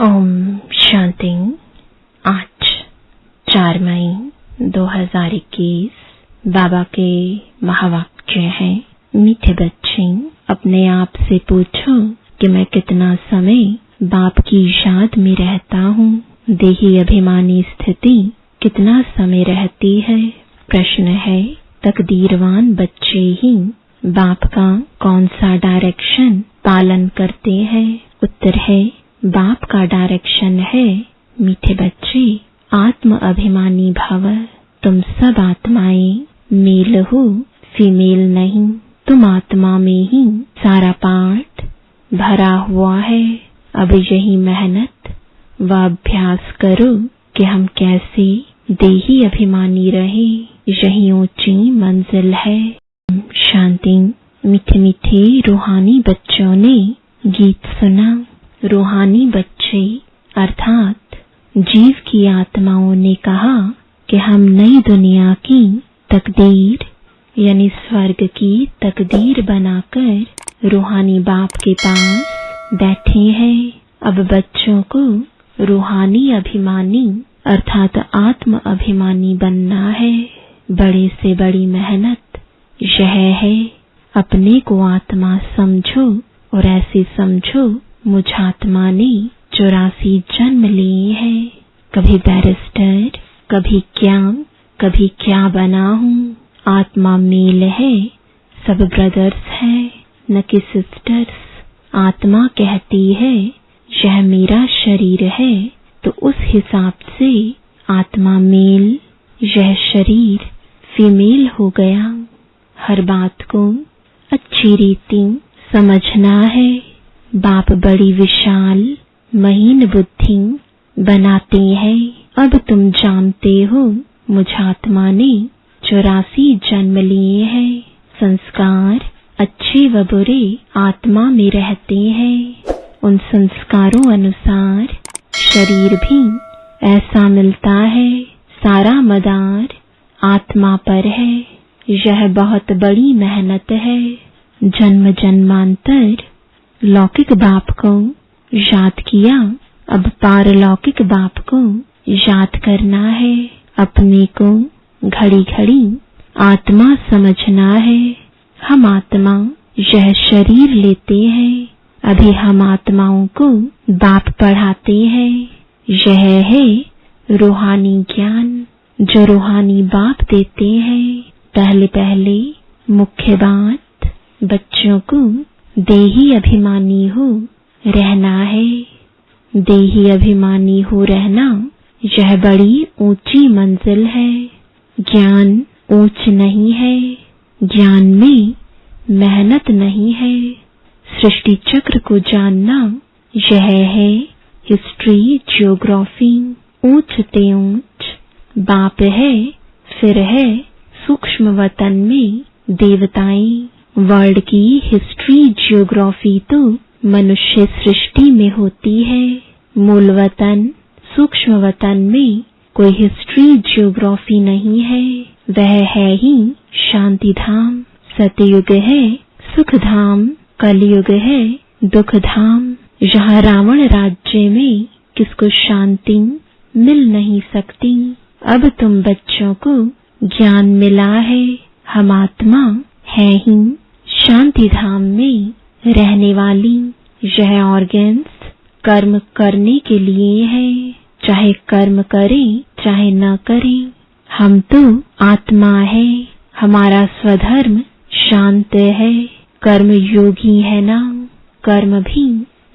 ओम शांति। आज 4 मई 2021 बाबा के महावाक्य हैं। मीठे बच्चे, अपने आप से पूछो कि मैं कितना समय बाप की याद में रहता हूँ। देही अभिमानी स्थिति कितना समय रहती है। प्रश्न है, तकदीरवान बच्चे ही बाप का कौन सा डायरेक्शन पालन करते हैं। उत्तर है, बाप का डायरेक्शन है, मीठे बच्चे, आत्म अभिमानी भव। तुम सब आत्माएं मेल हो, फीमेल नहीं। तुम आत्मा में ही सारा पाठ भरा हुआ है। अब यही मेहनत व अभ्यास करो कि हम कैसे देही अभिमानी रहे। यही ऊंची मंजिल है। शांति। मीठे मीठे रूहानी बच्चों ने गीत सुना। रूहानी बच्चे अर्थात जीव की आत्माओं ने कहा कि हम नई दुनिया की तकदीर यानी स्वर्ग की तकदीर बनाकर रूहानी बाप के पास बैठे हैं। अब बच्चों को रूहानी अभिमानी अर्थात आत्म अभिमानी बनना है। बड़े से बड़ी मेहनत यह है, अपने को आत्मा समझो और ऐसे समझो मुझ आत्मा ने 84 जन्म लिए हैं। कभी बैरिस्टर, कभी क्या बना हूँ। आत्मा मेल है, सब ब्रदर्स हैं, न कि सिस्टर्स। आत्मा कहती है यह मेरा शरीर है, तो उस हिसाब से आत्मा मेल, यह शरीर फीमेल हो गया। हर बात को अच्छी रीति समझना है। बाप बड़ी विशाल महीन बुद्धि बनाते हैं। अब तुम जानते हो मुझ आत्मा ने 84 जन्म लिए हैं। संस्कार अच्छे व बुरे आत्मा में रहते हैं। उन संस्कारों अनुसार शरीर भी ऐसा मिलता है। सारा मदार आत्मा पर है। यह बहुत बड़ी मेहनत है। जन्म जन्मांतर लौकिक बाप को याद किया, अब पारलौकिक बाप को याद करना है। अपने को घड़ी घड़ी आत्मा समझना है। हम आत्मा यह शरीर लेते हैं। अभी हम आत्माओं को बाप पढ़ाते हैं। यह है रूहानी ज्ञान जो रूहानी बाप देते हैं। पहले मुख्य बात, बच्चों को देही अभिमानी हो रहना है। देही अभिमानी हो रहना यह बड़ी ऊंची मंजिल है। ज्ञान ऊंच नहीं है। ज्ञान में मेहनत नहीं है। सृष्टि चक्र को जानना यह है हिस्ट्री, ज्योग्राफी। ऊंच ते ऊंच बाप है, फिर है सूक्ष्म वतन में देवताएं। वर्ल्ड की हिस्ट्री ज्योग्राफी तो मनुष्य सृष्टि में होती है। मूल वतन सूक्ष्म वतन में कोई हिस्ट्री ज्योग्राफी नहीं है। वह है ही शांति धाम। सतयुग है सुख धाम, कलयुग है दुख धाम। यहाँ रावण राज्य में किसको शांति मिल नहीं सकती। अब तुम बच्चों को ज्ञान मिला है। हम आत्मा है ही शांति धाम में रहने वाली। यह ऑर्गन्स कर्म करने के लिए है। चाहे कर्म करें चाहे न करें, हम तो आत्मा है। हमारा स्वधर्म शांत है। कर्म योगी है ना, कर्म भी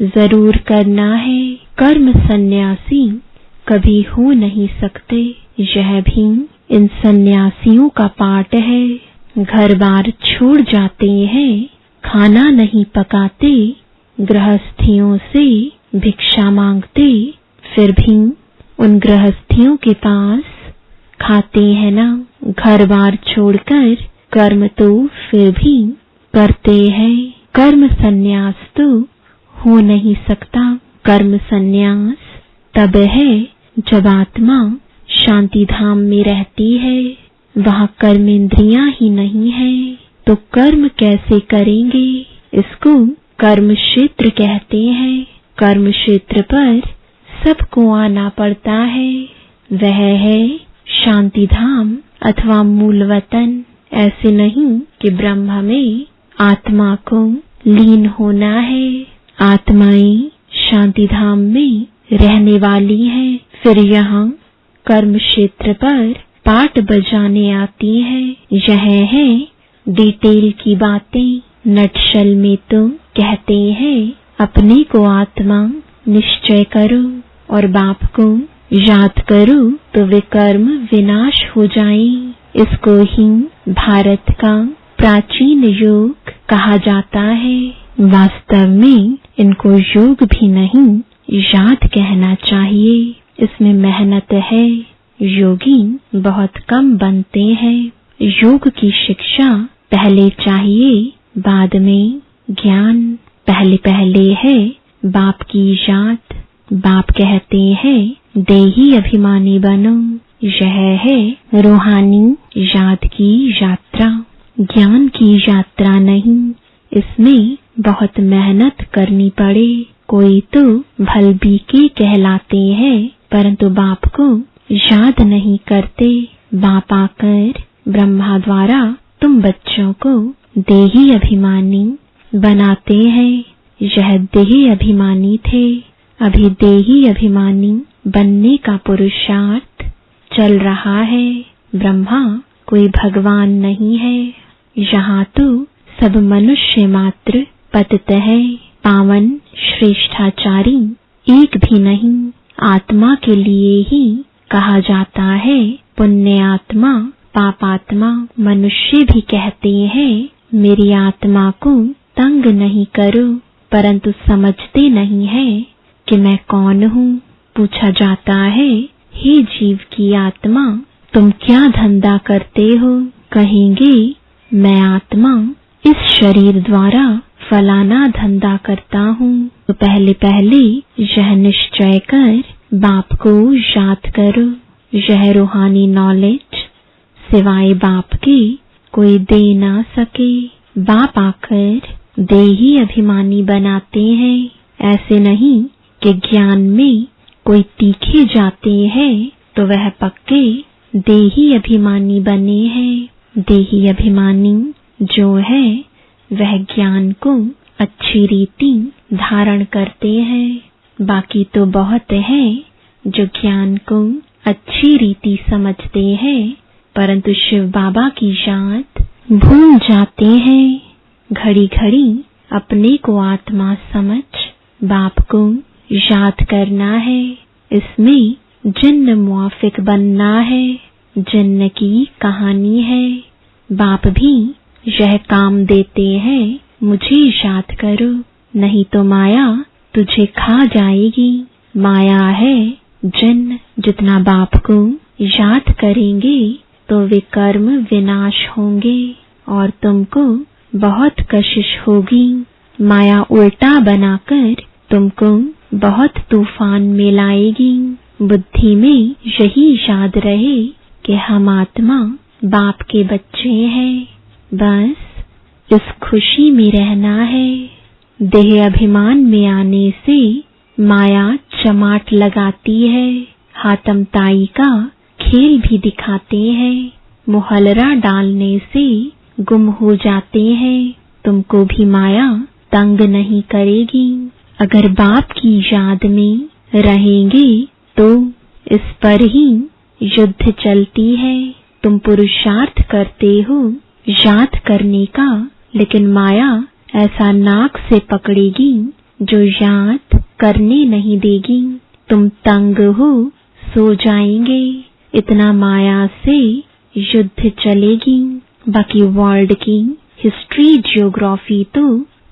जरूर करना है। कर्म सन्यासी कभी हो नहीं सकते। यह भी इन सन्यासियों का पाठ है। घर बार छोड़ जाते हैं, खाना नहीं पकाते, गृहस्थियों से भिक्षा मांगते, फिर भी उन गृहस्थियों के पास खाते हैं ना। घर बार छोड़कर कर्म तो फिर भी करते हैं। कर्म संन्यास तो हो नहीं सकता। कर्म संन्यास तब है जब आत्मा शांति धाम में रहती है। वहाँ कर्म इंद्रियां ही नहीं है, तो कर्म कैसे करेंगे। इसको कर्म क्षेत्र कहते हैं। कर्म क्षेत्र पर सबको आना पड़ता है, वह है शांति धाम अथवा मूल वतन। ऐसे नहीं कि ब्रह्म में आत्मा को लीन होना है। आत्माएं शांति धाम में रहने वाली हैं, फिर यहाँ कर्म क्षेत्र पर पाठ बजाने आती हैं। यह है डिटेल की बातें। नटशल में तो कहते हैं अपने को आत्मा निश्चय करो और बाप को याद करो तो वे कर्म विनाश हो जाए। इसको ही भारत का प्राचीन योग कहा जाता है। वास्तव में इनको योग भी नहीं, याद कहना चाहिए। इसमें मेहनत है, योगी बहुत कम बनते हैं। योग की शिक्षा पहले चाहिए, बाद में ज्ञान। पहले पहले है बाप की याद। बाप कहते हैं देही अभिमानी बनो। यह है रूहानी याद की यात्रा, ज्ञान की यात्रा नहीं। इसमें बहुत मेहनत करनी पड़े। कोई तो भलबीके कहलाते हैं परंतु बाप को याद नहीं करते। बाप आकर ब्रह्मा द्वारा तुम बच्चों को देही अभिमानी बनाते हैं। यह देही अभिमानी थे, अभी देही अभिमानी बनने का पुरुषार्थ चल रहा है। ब्रह्मा कोई भगवान नहीं है। यहाँ तो सब मनुष्य मात्र पतित है, पावन श्रेष्ठाचारी एक भी नहीं। आत्मा के लिए ही कहा जाता है पुण्य आत्मा, पापात्मा। मनुष्य भी कहते हैं मेरी आत्मा को तंग नहीं करो, परंतु समझते नहीं है कि मैं कौन हूँ। पूछा जाता है हे जीव की आत्मा तुम क्या धंधा करते हो? कहेंगे मैं आत्मा इस शरीर द्वारा फलाना धंधा करता हूँ। तो पहले पहले यह निश्चय कर बाप को याद करो। यह रूहानी नॉलेज सिवाय बाप के कोई दे ना सके। बाप आकर देही अभिमानी बनाते हैं। ऐसे नहीं कि ज्ञान में कोई तीखे जाते हैं तो वह पक्के देही अभिमानी बने हैं। देही अभिमानी जो है वह ज्ञान को अच्छी रीति धारण करते हैं। बाकी तो बहुत है जो ज्ञान को अच्छी रीति समझते हैं परंतु शिव बाबा की याद भूल जाते हैं। घड़ी घड़ी अपने को आत्मा समझ बाप को याद करना है। इसमें जिन्न मुआफिक बनना है। जिन्न की कहानी है। बाप भी यह काम देते हैं मुझे याद करो, नहीं तो माया तुझे खा जाएगी। माया है जिन्न। जितना बाप को याद करेंगे तो वे कर्म विनाश होंगे और तुमको बहुत कशिश होगी। माया उल्टा बनाकर तुमको बहुत तूफान में लाएगी। बुद्धि में यही याद रहे कि हम आत्मा बाप के बच्चे हैं। बस इस खुशी में रहना है। देह अभिमान में आने से माया चमाट लगाती है। हातम ताई का खेल भी दिखाते हैं। मुहल्ला डालने से गुम हो जाते हैं। तुमको भी माया तंग नहीं करेगी। अगर बाप की याद में रहेंगे तो इस पर ही युद्ध चलती है। तुम पुरुषार्थ करते हो याद करने का, लेकिन माया ऐसा नाक से पकड़ेगी जो याद करने नहीं देगी। तुम तंग हो सो जाएंगे। इतना माया से युद्ध चलेगी। बाकी वर्ल्ड की हिस्ट्री जियोग्राफी तो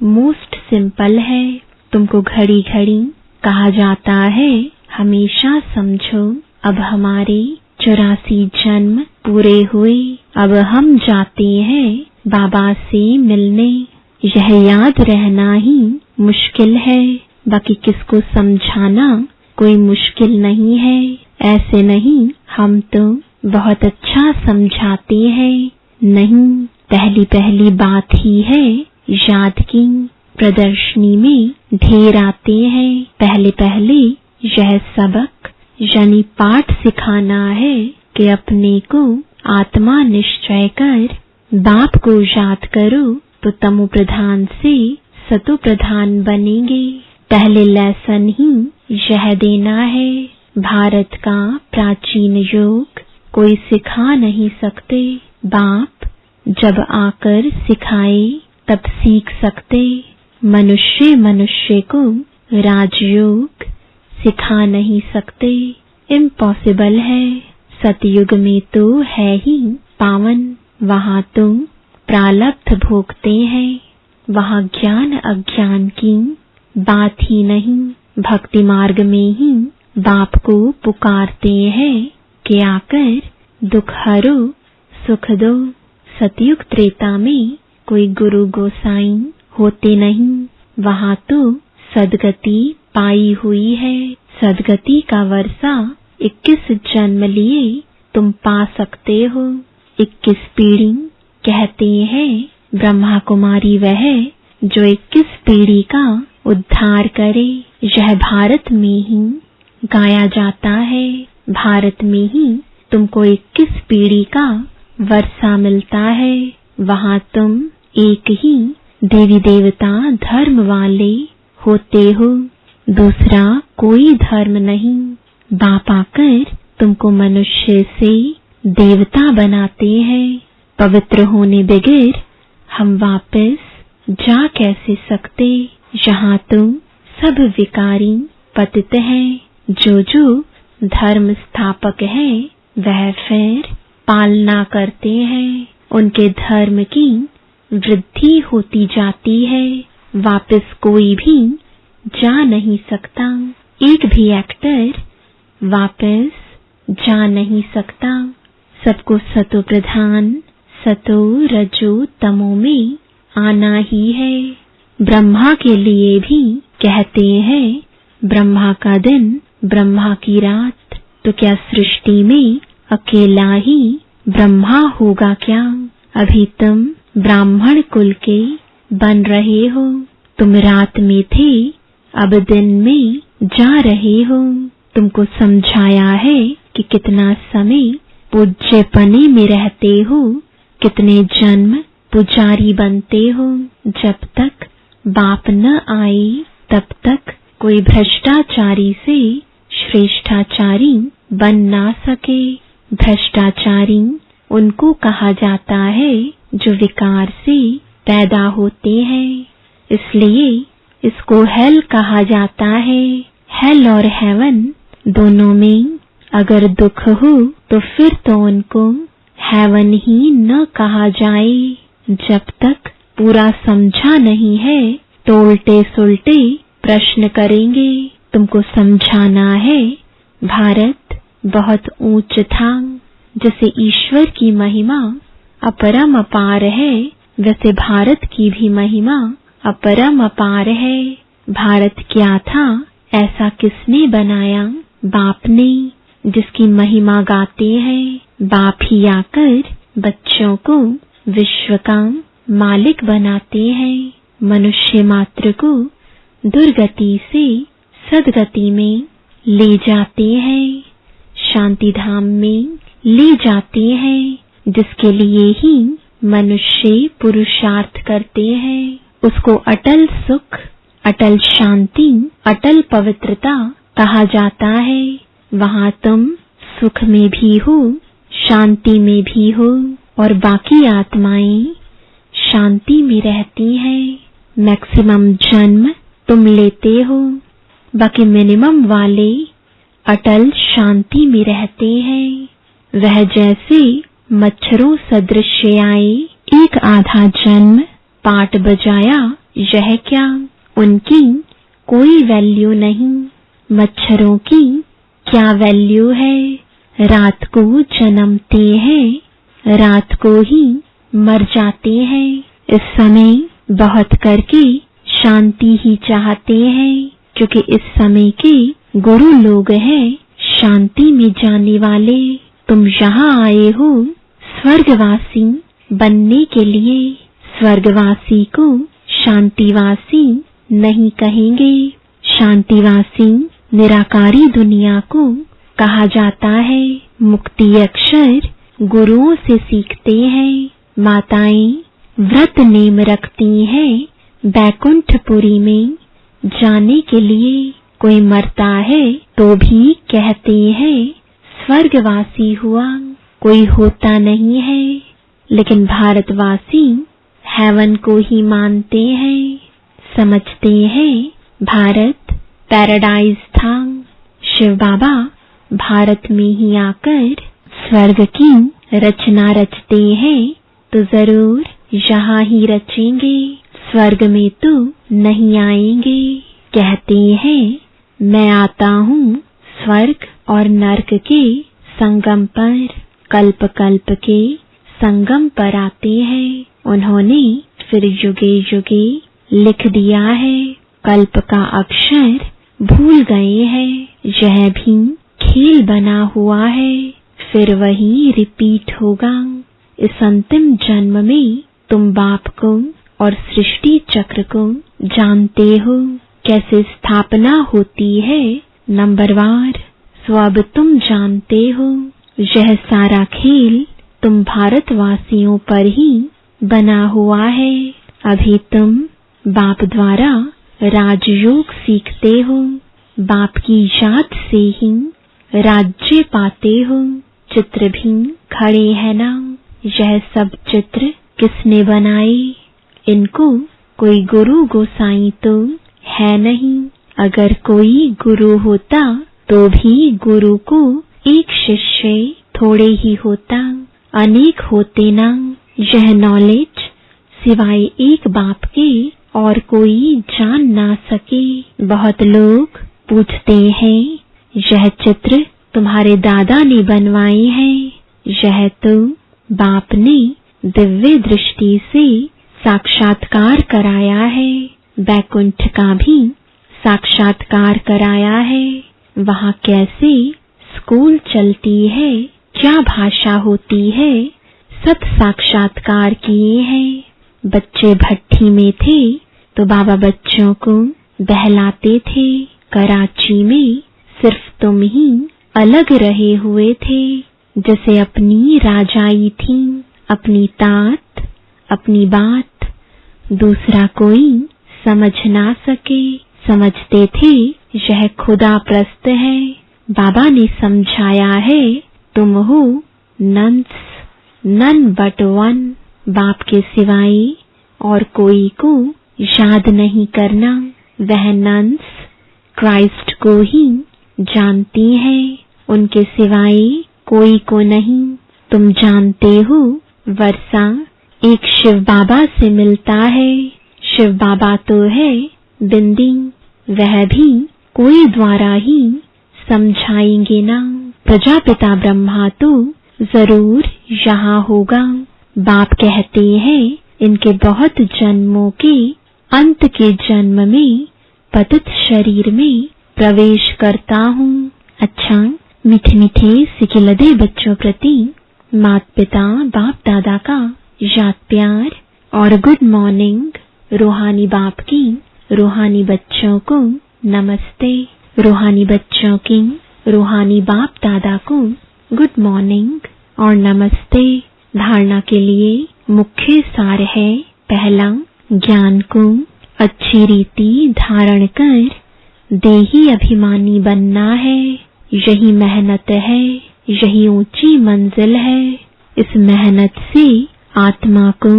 मोस्ट सिंपल है। तुमको घड़ी घड़ी कहा जाता है हमेशा समझो अब हमारे 84 जन्म पूरे हुए। अब हम जाते हैं बाबा से मिलने। यह याद रहना ही मुश्किल है। बाकी किसको समझाना कोई मुश्किल नहीं है। ऐसे नहीं हम तो बहुत अच्छा समझाते हैं। नहीं, पहली पहली बात ही है याद की। प्रदर्शनी में ढेर आते हैं। पहले पहले यह सबक यानी पाठ सिखाना है कि अपने को आत्मा निश्चय कर बाप को याद करो तो तमो प्रधान से सतो प्रधान बनेंगे। पहले लेसन ही यह देना है। भारत का प्राचीन योग कोई सिखा नहीं सकते। बाप जब आकर सिखाए तब सीख सकते। मनुष्य को राजयोग सिखा नहीं सकते, इम्पॉसिबल है। सतयुग में तो है ही पावन, वहां तुम प्रारब्ध भोगते हैं, वहां ज्ञान अज्ञान की बात ही नहीं। भक्ति मार्ग में ही बाप को पुकारते हैं कि आकर दुख हरो सुख दो। सतयुग त्रेता में कोई गुरु गोसाई होते नहीं, वहां तो सदगति पाई हुई है। सदगति का वर्षा 21 जन्म लिए तुम पा सकते हो। 21 पीढ़ी कहते हैं ब्रह्मा कुमारी वह जो 21 पीढ़ी का उद्धार करे। यह भारत में ही गाया जाता है। भारत में ही तुमको 21 पीढ़ी का वर्षा मिलता है। वहां तुम एक ही देवी देवता धर्म वाले होते हो, दूसरा कोई धर्म नहीं। बाप आकर तुमको मनुष्य से देवता बनाते हैं। पवित्र होने बगैर हम वापस जा कैसे सकते? यहाँ तुम सब विकारी पतित हैं। जो धर्म स्थापक है वह फिर पालना करते हैं। उनके धर्म की वृद्धि होती जाती है। वापस कोई भी जा नहीं सकता। एक भी एक्टर वापस जा नहीं सकता। सबको सतो प्रधान सतो रजो तमो में आना ही है। ब्रह्मा के लिए भी कहते हैं ब्रह्मा का दिन ब्रह्मा की रात, तो क्या सृष्टि में अकेला ही ब्रह्मा होगा क्या? अभी तुम ब्राह्मण कुल के बन रहे हो। तुम रात में थे, अब दिन में जा रहे हो। तुमको समझाया है कि कितना समय पूज्यपने में रहते हो, कितने जन्म पुजारी बनते हो। जब तक बाप न आए तब तक कोई भ्रष्टाचारी से श्रेष्ठाचारी बन ना सके। भ्रष्टाचारी उनको कहा जाता है जो विकार से पैदा होते हैं, इसलिए इसको हेल कहा जाता है। हेल और हेवन दोनों में अगर दुख हो तो फिर तो उनको हेवन ही न कहा जाए। जब तक पूरा समझा नहीं है तो उल्टे सुल्टे प्रश्न करेंगे। तुमको समझाना है भारत बहुत ऊंच था। जैसे ईश्वर की महिमा अपरम अपार है, वैसे भारत की भी महिमा अपरम अपार है। भारत क्या था, ऐसा किसने बनाया? बाप ने, जिसकी महिमा गाते हैं। बाप ही आकर बच्चों को विश्व का मालिक बनाते हैं। मनुष्य मात्र को दुर्गति से सदगति में ले जाते हैं, शांति धाम में ले जाते हैं, जिसके लिए ही मनुष्य पुरुषार्थ करते हैं। उसको अटल सुख, अटल शांति, अटल पवित्रता कहा जाता है। वहां तुम सुख में भी हो, शांति में भी हो, और बाकी आत्माएं शांति में रहती हैं। मैक्सिमम जन्म तुम लेते हो, बाकी मिनिमम वाले अटल शांति में रहते हैं। वह जैसे मच्छरों सदृश आए, एक आधा जन्म पाट बजाया, यह क्या? उनकी कोई वैल्यू नहीं। मच्छरों की क्या वैल्यू है? रात को जन्मते हैं, रात को ही मर जाते हैं। इस समय बहुत करके शांति ही चाहते हैं, क्योंकि इस समय के गुरु लोग हैं शांति में जाने वाले। तुम यहाँ आए हो स्वर्गवासी बनने के लिए। स्वर्गवासी को शांतिवासी नहीं कहेंगे। शांतिवासी निराकारी दुनिया को कहा जाता है। मुक्ति अक्षर गुरुओं से सीखते हैं। माताएं व्रत नेम रखती हैं बैकुंठपुरी में जाने के लिए। कोई मरता है तो भी कहते हैं स्वर्गवासी हुआ। कोई होता नहीं है, लेकिन भारतवासी हेवन को ही मानते हैं। समझते हैं भारत पैराडाइज था। शिव बाबा भारत में ही आकर स्वर्ग की रचना रचते हैं, तो जरूर यहाँ ही रचेंगे, स्वर्ग में तो नहीं आएंगे। कहते हैं मैं आता हूँ स्वर्ग और नर्क के संगम पर। कल्प कल्प के संगम पर आते हैं। उन्होंने फिर युगे युगे लिख दिया है। कल्प का अक्षर भूल गए हैं। यह भी खेल बना हुआ है, फिर वही रिपीट होगा। इस अंतिम जन्म में तुम बाप को और सृष्टि चक्र को जानते हो, कैसे स्थापना होती है नंबरवार। सो अब तुम जानते हो यह सारा खेल तुम भारतवासियों पर ही बना हुआ है। अभी तुम बाप द्वारा राजयोग सीखते हो। बाप की याद से ही राज्य पाते हो। चित्र भी खड़े हैं ना, यह सब चित्र किसने बनाए? इनको कोई गुरु गोसाई तो है नहीं। अगर कोई गुरु होता तो भी गुरु को एक शिष्य थोड़े ही होता, अनेक होते ना। यह नॉलेज सिवाय एक बाप के और कोई जान ना सके। बहुत लोग पूछते हैं यह चित्र तुम्हारे दादा ने बनवाए हैं। यह तो बाप ने दिव्य दृष्टि से साक्षात्कार कराया है। बैकुंठ का भी साक्षात्कार कराया है। वहाँ कैसे स्कूल चलती है, क्या भाषा होती है, सब साक्षात्कार किए हैं। बच्चे भट्ठी में थे तो बाबा बच्चों को बहलाते थे। कराची में सिर्फ तुम ही अलग रहे हुए थे, जैसे अपनी राजाई थी, अपनी तात, अपनी बात दूसरा कोई समझ ना सके। समझते थे यह खुदा प्रस्त है। बाबा ने समझाया है तुम हो नन बट वन। बाप के सिवाय और कोई को याद नहीं करना। वह नन्स क्राइस्ट को ही जानती हैं, उनके सिवाय कोई को नहीं। तुम जानते हो वर्षा एक शिव बाबा से मिलता है। शिव बाबा तो है बिंदी, वह भी कोई द्वारा ही समझाएंगे ना। प्रजापिता ब्रह्मा तो जरूर यहाँ होगा। बाप कहते हैं इनके बहुत जन्मों के अंत के जन्म में पतित शरीर में प्रवेश करता हूँ। अच्छा, मीठे मीठे सिकिलदे बच्चों प्रति माता पिता बाप दादा का याद प्यार और गुड मॉर्निंग। रूहानी बाप की रूहानी बच्चों को नमस्ते। रूहानी बच्चों की रूहानी बाप दादा को गुड मॉर्निंग और नमस्ते। धारणा के लिए मुख्य सार है, पहला, ज्ञान को अच्छी रीति धारण कर देही अभिमानी बनना है। यही मेहनत है, यही ऊंची मंजिल है। इस मेहनत से आत्मा को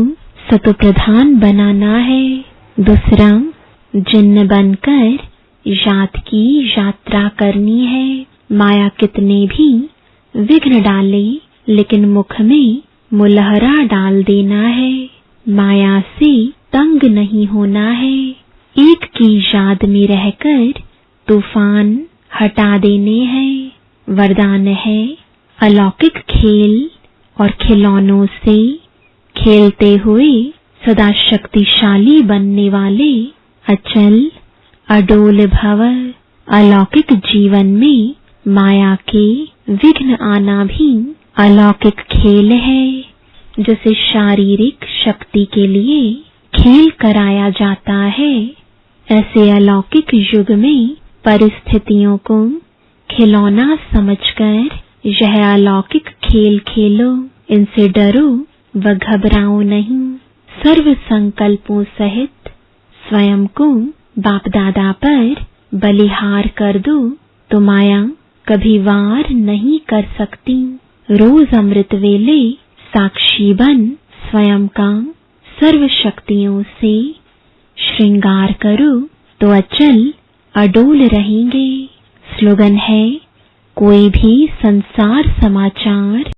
सतोप्रधान बनाना है। दूसरा, जिन्न बनकर याद की यात्रा करनी है। माया कितने भी विघ्न डाले, लेकिन मुख में मुलहरा डाल देना है। माया से तंग नहीं होना है। एक की याद में रहकर तूफान हटा देने हैं। वरदान है अलौकिक खेल और खिलौनों से खेलते हुए सदा शक्तिशाली बनने वाले अचल अडोल भव। अलौकिक जीवन में माया के विघ्न आना भी अलौकिक खेल है। जैसे शारीरिक शक्ति के लिए खेल कराया जाता है, ऐसे अलौकिक युग में परिस्थितियों को खिलौना समझकर यह अलौकिक खेल खेलो। इनसे डरो व घबराओ नहीं। सर्व संकल्पों सहित स्वयं को बाप दादा पर बलिहार कर दो तो माया कभी वार नहीं कर सकती। रोज अमृत वेले साक्षी बन स्वयं का सर्व शक्तियों से श्रृंगार करो तो अचल अडोल रहेंगे। स्लोगन है, कोई भी संसार समाचार